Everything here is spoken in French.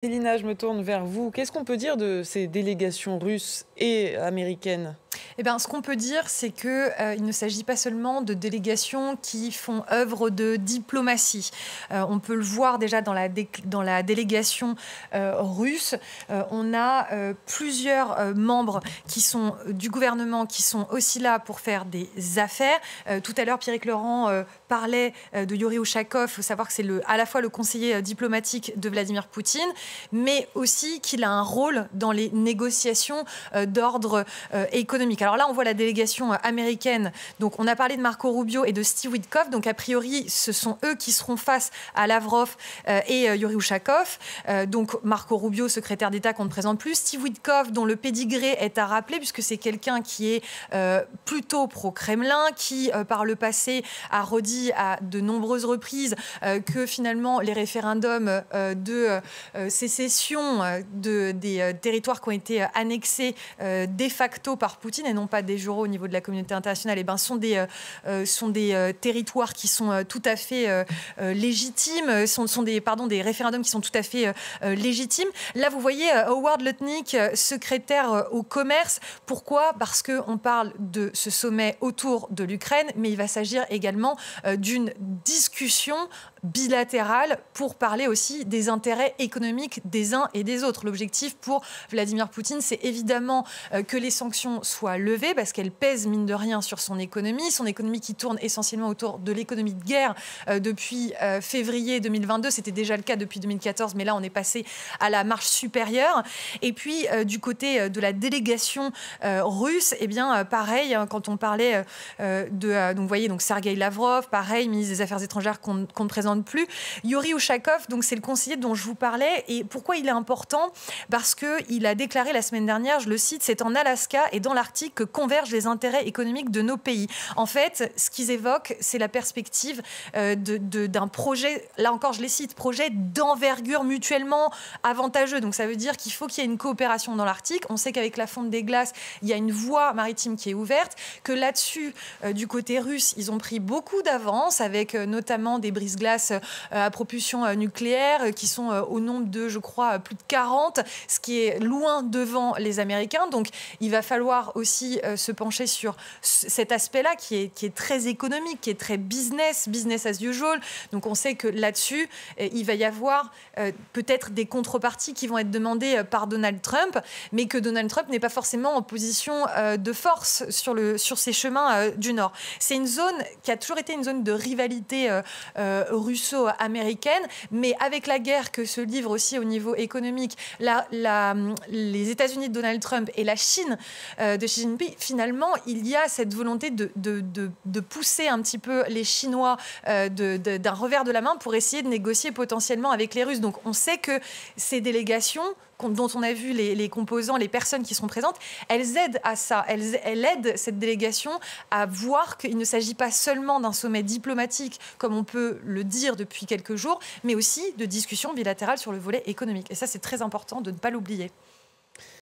Elina, je me tourne vers vous. Qu'est-ce qu'on peut dire de ces délégations russes et américaines? Eh bien, ce qu'on peut dire, c'est que, il ne s'agit pas seulement de délégations qui font œuvre de diplomatie. On peut le voir déjà dans la délégation, russe. On a, plusieurs, membres qui sont, du gouvernement, qui sont aussi là pour faire des affaires. Tout à l'heure, Pierrick Laurent, parlait, de Yuri Ushakov. Il faut savoir que c'est à la fois le conseiller, diplomatique de Vladimir Poutine, mais aussi qu'il a un rôle dans les négociations, d'ordre, économique. Alors là, on voit la délégation américaine. Donc, on a parlé de Marco Rubio et de Steve Witkoff. Donc, a priori, ce sont eux qui seront face à Lavrov et Yuri Ushakov. Donc, Marco Rubio, secrétaire d'État qu'on ne présente plus. Steve Witkoff, dont le pédigré est à rappeler, puisque c'est quelqu'un qui est plutôt pro-Kremlin, qui, par le passé, a redit à de nombreuses reprises que finalement, les référendums de sécession des territoires qui ont été annexés de facto par Poutine et non pas des jure au niveau de la communauté internationale, eh ben, sont des territoires qui sont tout à fait légitimes, sont des référendums qui sont tout à fait légitimes. Là, vous voyez Howard Lutnick, secrétaire au commerce. Pourquoi? Parce qu'on parle de ce sommet autour de l'Ukraine, mais il va s'agir également d'une discussion bilatérale pour parler aussi des intérêts économiques des uns et des autres. L'objectif pour Vladimir Poutine, c'est évidemment que les sanctions soient levées parce qu'elles pèsent mine de rien sur son économie qui tourne essentiellement autour de l'économie de guerre depuis février 2022. C'était déjà le cas depuis 2014, mais là on est passé à la marche supérieure. Et puis du côté de la délégation russe, eh bien pareil, quand on parlait donc vous voyez donc Sergueï Lavrov, pareil, ministre des Affaires étrangères qu'on ne présente plus. Yuri Ushakov, donc c'est le conseiller dont je vous parlais. Et pourquoi il est important? Parce qu'il a déclaré la semaine dernière, je le cite, c'est en Alaska et dans l'Arctique que convergent les intérêts économiques de nos pays. En fait, ce qu'ils évoquent, c'est la perspective d'un projet, là encore je les cite, projet d'envergure mutuellement avantageux. Donc ça veut dire qu'il faut qu'il y ait une coopération dans l'Arctique. On sait qu'avec la fonte des glaces, il y a une voie maritime qui est ouverte, que là-dessus, du côté russe, ils ont pris beaucoup d'avance avec notamment des brise-glaces à propulsion nucléaire qui sont au nombre de, je crois, plus de 40, ce qui est loin devant les Américains. Donc, il va falloir aussi se pencher sur cet aspect-là qui est très économique, qui est très business as usual. Donc, on sait que là-dessus, il va y avoir peut-être des contreparties qui vont être demandées par Donald Trump, mais que Donald Trump n'est pas forcément en position de force sur ces chemins du Nord. C'est une zone qui a toujours été une zone de rivalité russo-américaine, mais avec la guerre que se livre aussi au niveau économique, les États-Unis de Donald Trump et la Chine de Xi Jinping, finalement, il y a cette volonté de pousser un petit peu les Chinois d'un revers de la main pour essayer de négocier potentiellement avec les Russes. Donc, on sait que ces délégations dont on a vu les composants, les personnes qui sont présentes, elles aident à ça. Elles aident cette délégation à voir qu'il ne s'agit pas seulement d'un sommet diplomatique, comme on peut le dire depuis quelques jours, mais aussi de discussions bilatérales sur le volet économique. Et ça, c'est très important de ne pas l'oublier.